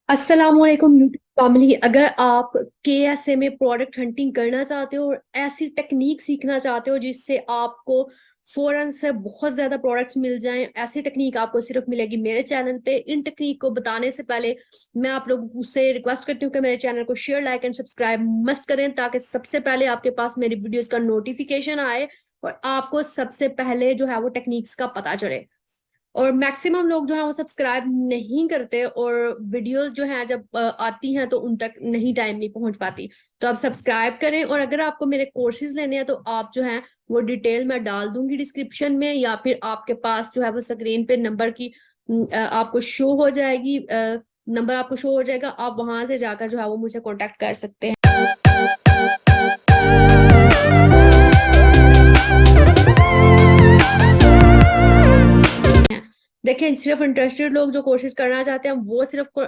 अस्सलाम वालेकुम YouTube family. अगर आप केएसए में प्रोडक्ट हंटिंग करना चाहते हो और ऐसी टेक्निक सीखना चाहते हो जिससे आपको फौरन से बहुत ज्यादा प्रोडक्ट्स मिल जाएं, ऐसी टेक्निक आपको सिर्फ मिलेगी मेरे चैनल पे। इन टेक्निक को बताने से पहले मैं आप लोगों से रिक्वेस्ट करती हूँ कि मेरे चैनल को share like and subscribe must करें ताकि सबसे पहले आपके पास मेरी वीडियोस का नोटिफिकेशन आए और आपको सबसे पहले जो है वो टेक्निक्स का पता चले। और मैक्सिमम लोग जो है वो सब्सक्राइब नहीं करते और वीडियोस जो है जब आती हैं तो उन तक नहीं टाइम नहीं पहुंच पाती। तो आप सब्सक्राइब करें और अगर आपको मेरे कोर्सेज लेने हैं तो आप जो है वो डिटेल मैं डाल दूंगी डिस्क्रिप्शन में, या फिर आपके पास जो है वो स्क्रीन पे नंबर की आपको शो हो जाएगी, नंबर आपको शो हो जाएगा, आप वहां से जाकर जो है वो मुझसे कांटेक्ट कर सकते हैं। देखिए, सिर्फ इंटरेस्टेड लोग जो कोशिश करना चाहते हैं वो सिर्फ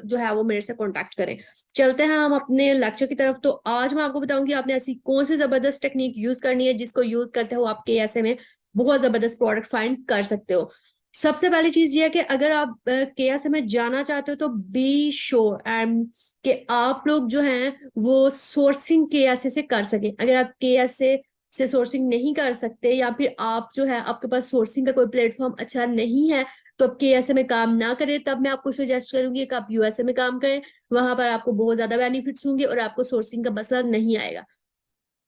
जो है वो मेरे से कांटेक्ट करें। चलते हैं हम अपने लेक्चर की तरफ। तो आज मैं आपको बताऊंगी आपने ऐसी कौन सी जबरदस्त टेक्निक यूज करनी है जिसको यूज करते हो आपके ऐसे में बहुत जबरदस्त प्रोडक्ट फाइंड कर सकते हो। सबसे पहली चीज ये है कि अगर आप केएसए में जाना चाहते हो तो बी श्योर एंड कि आप लोग जो हैं वो सोर्सिंग केएसए से कर सकें। अगर आप केएसए से सोर्सिंग नहीं कर सकते या फिर आप जो है आपके पास सोर्सिंग का कोई प्लेटफॉर्म अच्छा नहीं है तो आप केएसए में काम ना करें, तब मैं आपको सजेस्ट करूंगी कि आप यूएसए में काम करें। वहां पर आपको बहुत ज्यादा बेनिफिट्स होंगे और आपको सोर्सिंग का मसला नहीं आएगा।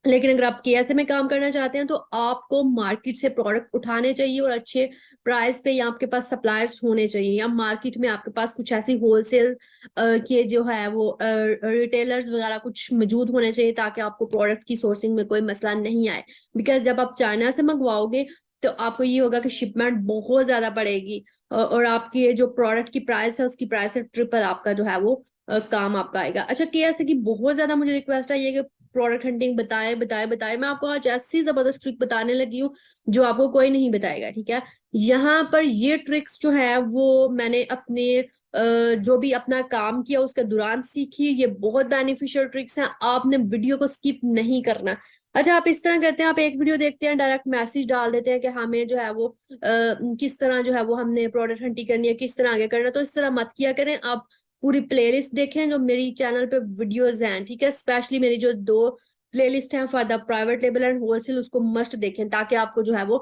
लेकिन अगर आप केएसए में काम करना चाहते हैं तो आपको मार्केट से प्रोडक्ट उठाने चाहिए और अच्छे प्राइस पे, या आपके पास सप्लायर्स होने चाहिए, या मार्केट में आपके पास कुछ ऐसी होलसेल के जो है वो रिटेलर्स वगैरह कुछ मौजूद होने चाहिए ताकि आपको प्रोडक्ट की सोर्सिंग में कोई मसला नहीं आए। बिकॉज जब आप चाइना से मंगवाओगे तो आपको ये होगा कि शिपमेंट बहुत ज्यादा पड़ेगी और आपकी जो प्रोडक्ट की प्राइस है उसकी प्राइस से ट्रिपल आपका जो है वो काम आपका आएगा। अच्छा, केएसए की बहुत ज्यादा मुझे रिक्वेस्ट है ये कि प्रोडक्ट हंटिंग बताएं बताएं बताएं। मैं आपको आज ऐसी जबरदस्त ट्रिक बताने लगी हूँ जो आपको कोई नहीं बताएगा, ठीक है। यहाँ पर ये ट्रिक्स जो है वो मैंने अपने जो भी अपना काम किया उसके दौरान सीखी। ये बहुत बेनिफिशियल ट्रिक्स हैं, आपने वीडियो को स्किप नहीं करना। अच्छा, आप इस तरह करते हैं, आप एक वीडियो देखते हैं डायरेक्ट मैसेज डाल देते हैं कि हमें जो है वो किस तरह जो है वो हमने प्रोडक्ट हंटिंग करनी है, किस तरह आगे करना है। तो इस तरह मत किया करें। आप पूरी प्लेलिस्ट देखें जो मेरी चैनल पे वीडियोस हैं, ठीक है। स्पेशली मेरी जो दो प्लेलिस्ट हैं for the private label and wholesale, उसको मस्ट देखें ताकि आपको जो है वो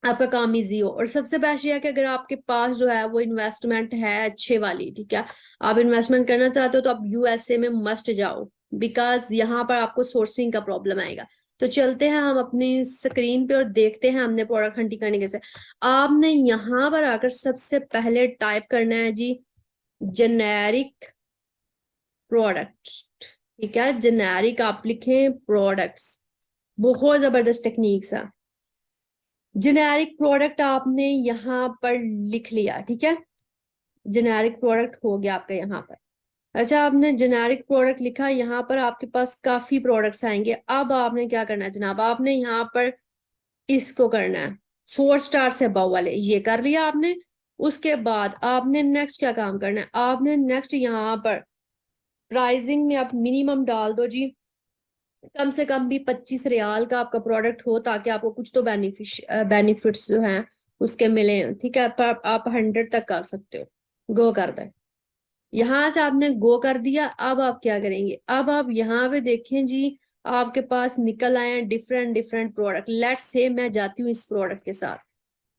आपका काम इजी हो। और सबसे बेस्ट ये है कि अगर आपके पास जो है वो इन्वेस्टमेंट है अच्छे वाली, ठीक है, आप इन्वेस्टमेंट करना चाहते हो तो आप यूएसए में मस्ट जाओ बिकॉज यहाँ पर आपको सोर्सिंग का प्रॉब्लम आएगा। तो चलते हैं हम अपनी स्क्रीन पे और देखते हैं हमने प्रोडक्ट हंटिंग करने कैसे। आपने यहाँ पर आकर सबसे पहले टाइप करना है जी जेनेरिक प्रोडक्ट, ठीक है। जेनेरिक आप लिखें प्रोडक्ट्स, बहुत जबरदस्त टेक्निक्स है। जेनेरिक प्रोडक्ट आपने यहाँ पर लिख लिया, ठीक है। जेनेरिक प्रोडक्ट हो गया आपका यहाँ पर। अच्छा, आपने जेनेरिक प्रोडक्ट लिखा, यहाँ पर आपके पास काफी प्रोडक्ट्स आएंगे। अब आपने क्या करना है जनाब, आपने यहाँ पर इसको करना है 4 स्टार से अबव वाले, ये कर लिया आपने। उसके बाद आपने नेक्स्ट क्या काम करना है, आपने नेक्स्ट यहाँ पर प्राइसिंग में आप मिनिमम डाल दो जी, कम से कम भी 25 रियाल का आपका प्रोडक्ट हो ताकि आपको कुछ तो बेनिफिट्स जो हैं उसके मिले, ठीक है। पर आप 100 तक कर सकते हो, गो कर दे। यहाँ से आपने गो कर दिया। अब आप क्या करेंगे, अब आप यहाँ पे देखें जी, आपके पास निकल आए हैं different different product. Let's say मैं जाती हूँ इस प्रोडक्ट के साथ,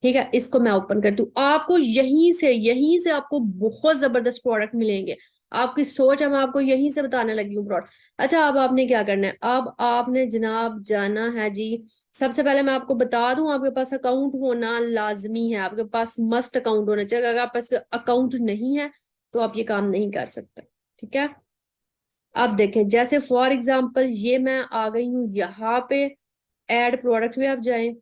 ठीक है, इसको मैं ओपन करती हूँ। आपको यहीं से आपको बहुत जबरदस्त प्रोडक्ट मिलेंगे। आपकी सोच है, मैं आपको यहीं से बताने लगी हूँ प्रोडक्ट। अच्छा, अब आपने क्या करना है, अब आपने जनाब जाना है जी। सबसे पहले मैं आपको बता दूं, आपके पास अकाउंट होना लाजमी है, आपके पास मस्ट अकाउंट होना चाहिए। अगर आपके पास अकाउंट नहीं है तो आप ये काम नहीं कर सकते, ठीक है। अब देखें, जैसे फॉर एग्जाम्पल ये मैं आ गई हूँ यहाँ पे, ऐड प्रोडक्ट पे आप जाएं।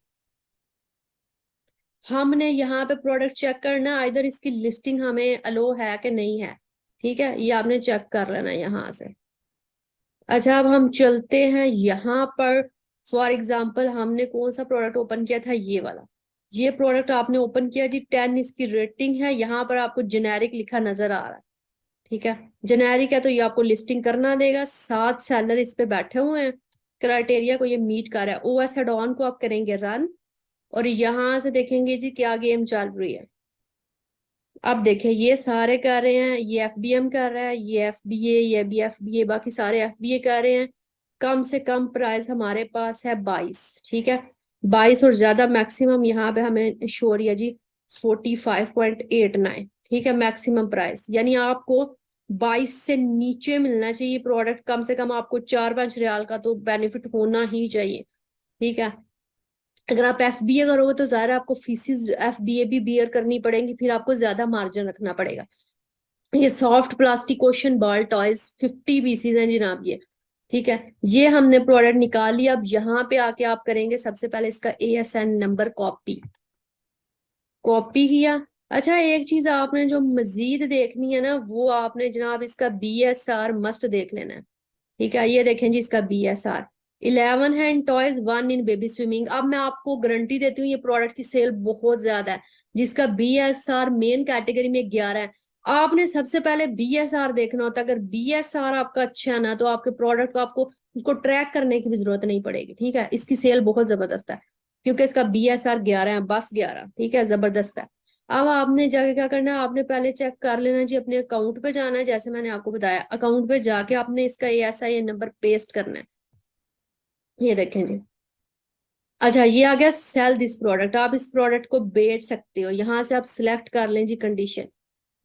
हमने यहाँ पे प्रोडक्ट चेक करना है इधर इसकी लिस्टिंग हमें अलो है कि नहीं है, ठीक है, ये आपने चेक कर लेना है यहाँ से। अच्छा, अब हम चलते हैं यहाँ पर। फॉर एग्जाम्पल हमने कौन सा प्रोडक्ट ओपन किया था, ये वाला। ये प्रोडक्ट आपने ओपन किया जी, 10 इसकी रेटिंग है। यहाँ पर आपको जेनेरिक लिखा नजर आ रहा है, ठीक है। जेनेरिक है तो ये आपको लिस्टिंग करना देगा। 7 सेलर इस पे बैठे हुए हैं, क्राइटेरिया को ये मीट कर रहा है। ओएस एड ऑन को आप करेंगे रन और यहाँ से देखेंगे जी क्या गेम चल रही है। अब देखिए ये सारे कर रहे हैं, ये एफबीएम कर रहा है, ये एफबीए, ये भी एफबीए, बाकी सारे एफबीए कर रहे हैं। कम से कम प्राइस हमारे पास है 22, ठीक है, 22, और ज्यादा मैक्सिमम यहाँ पे हमें शो हो रही है जी 45.89, ठीक है, मैक्सिमम प्राइस, यानी आपको 22 से नीचे मिलना चाहिए प्रोडक्ट, कम से कम आपको 4-5 रियाल का तो बेनिफिट होना ही चाहिए, ठीक है। अगर आप एफबीए करोगे तो ज्यादा आपको फीसिस एफबीए भी बियर करनी पड़ेंगी, फिर आपको ज्यादा मार्जिन रखना पड़ेगा। ये soft plastic ocean ball toys 50 pieces हैं जनाब ये, ठीक है। ये हमने प्रोडक्ट निकाल लिया। अब यहाँ पे आके आप करेंगे सबसे पहले इसका एएसएन नंबर कॉपी, कॉपी किया। अच्छा, एक चीज आपने जो मजीद देखनी है ना, वो आपने जनाब इसका बीएसआर मस्ट देख लेना है, ठीक है। ये देखें जी इसका BSR 11 hand toys 1 in baby swimming. अब मैं आपको गारंटी देती हूँ ये प्रोडक्ट की सेल बहुत ज्यादा है, जिसका BSR मेन कैटेगरी में 11 है। आपने सबसे पहले BSR देखना होता है। अगर BSR आपका अच्छा है ना, तो आपके प्रोडक्ट को आपको उसको ट्रैक करने की भी जरूरत नहीं पड़ेगी, ठीक है। इसकी सेल बहुत जबरदस्त है, क्योंकि इसका BSR 11 है, बस 11, ठीक है, जबरदस्त है। अब आपने जाके क्या करना है, आपने पहले चेक कर लेना जी, अपने अकाउंट पे जाना है, जैसे मैंने आपको बताया, अकाउंट पे जाके आपने इसका ASIN नंबर पेस्ट करना है। ये देखें जी। अच्छा, ये आ गया सेल दिस प्रोडक्ट, आप इस प्रोडक्ट को बेच सकते हो, यहाँ से आप सिलेक्ट कर लें जी कंडीशन।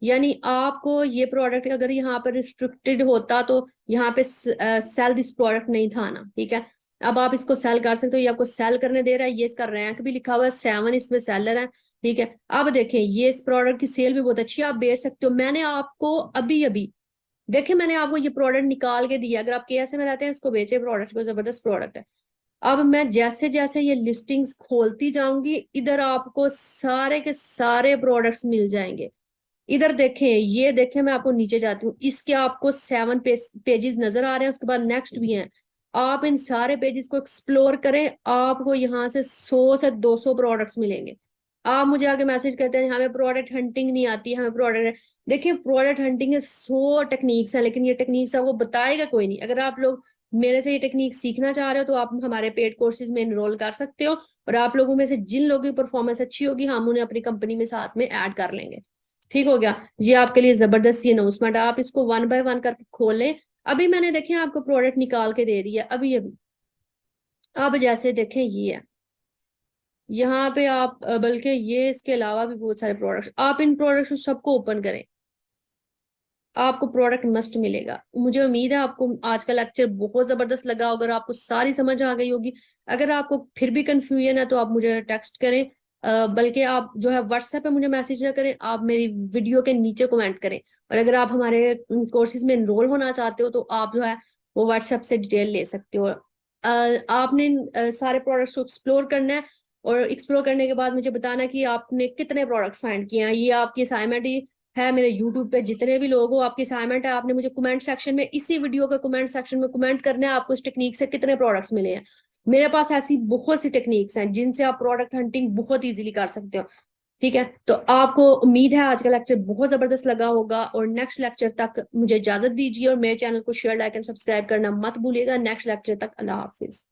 यानी आपको ये प्रोडक्ट अगर यहाँ पर रिस्ट्रिक्टेड होता तो यहाँ पे सेल दिस प्रोडक्ट नहीं था ना, ठीक है। अब आप इसको सेल कर सकते हो, ये आपको सेल करने दे रहा है, ये इसका रैंक भी लिखा हुआ है 7, इसमें सेलर है, ठीक है। अब देखें ये इस प्रोडक्ट की सेल भी बहुत अच्छी है, आप बेच सकते हो। मैंने आपको अभी अभी देखे, मैंने आपको ये प्रोडक्ट निकाल के दिया, अगर आप KSA में रहते हैं इसको बेचे, प्रोडक्ट को, जबरदस्त प्रोडक्ट है। अब मैं जैसे जैसे ये लिस्टिंग्स खोलती जाऊंगी, इधर आपको सारे के सारे प्रोडक्ट्स मिल जाएंगे। इधर देखें, ये देखें, मैं आपको नीचे जाती हूँ, इसके आपको 7 पेजेस नजर आ रहे हैं, उसके बाद नेक्स्ट भी हैं। आप इन सारे पेजेस को एक्सप्लोर करें, आपको यहाँ से 100 से 200 प्रोडक्ट्स मिलेंगे। आप मुझे आके मैसेज करते हैं हमें प्रोडक्ट हंटिंग नहीं आती, हमें प्रोडक्ट, देखिए प्रोडक्ट हंटिंग है 100 टेक्निक्स हैं, लेकिन ये टेक्निक्स आपको बताएगा कोई नहीं। अगर आप लोग मेरे से ये टेक्निक सीखना चाह रहे हो तो आप हमारे पेड कोर्सेज में एनरोल कर सकते हो, और आप लोगों में से जिन लोगों की परफॉर्मेंस अच्छी होगी, हम उन्हें अपनी कंपनी में साथ में ऐड कर लेंगे। ठीक हो गया, ये आपके लिए जबरदस्त अनाउंसमेंट है। आप इसको 1 बाय 1 करके खोलें। अभी मैंने देखे आपको प्रोडक्ट निकाल के दे दिया अभी अभी। अब जैसे देखें ये है, यहाँ पे आप बल्कि ये इसके अलावा भी बहुत सारे प्रोडक्ट्स, आप इन प्रोडक्ट्स को सबको ओपन करें, आपको प्रोडक्ट मस्ट मिलेगा। मुझे उम्मीद है आपको आज का लेक्चर बहुत जबरदस्त लगा, अगर आपको सारी समझ आ गई होगी। अगर आपको फिर भी कंफ्यूजन है तो आप मुझे टेक्स्ट करें, बल्कि आप जो है व्हाट्सएप पे मुझे मैसेज ना करें, आप मेरी वीडियो के नीचे कमेंट करें। और अगर आप हमारे कोर्सेज में एनरोल होना चाहते हो तो आप जो है वो व्हाट्सएप से डिटेल ले सकते हो। आपने सारे प्रोडक्ट्स को एक्सप्लोर करना है, और एक्सप्लोर करने के बाद मुझे बताना कि आपने कितने प्रोडक्ट फाइंड किए हैं। ये आपकी असाइनमेंट है, मेरे यूट्यूब पे जितने भी लोग हो, आपकी असाइनमेंट है, आपने मुझे कमेंट सेक्शन में, इसी वीडियो के कमेंट सेक्शन में कमेंट करना है आपको इस टेक्निक से कितने प्रोडक्ट्स मिले हैं। मेरे पास ऐसी बहुत सी टेक्निक्स हैं जिनसे आप प्रोडक्ट हंटिंग बहुत इजीली कर सकते हो, ठीक है। तो आपको उम्मीद है आज का लेक्चर बहुत जबरदस्त लगा होगा, और नेक्स्ट लेक्चर तक मुझे इजाजत दीजिए, और मेरे चैनल को शेयर, लाइक एंड सब्सक्राइब करना मत भूलिएगा। नेक्स्ट लेक्चर तक अल्लाह हाफिज।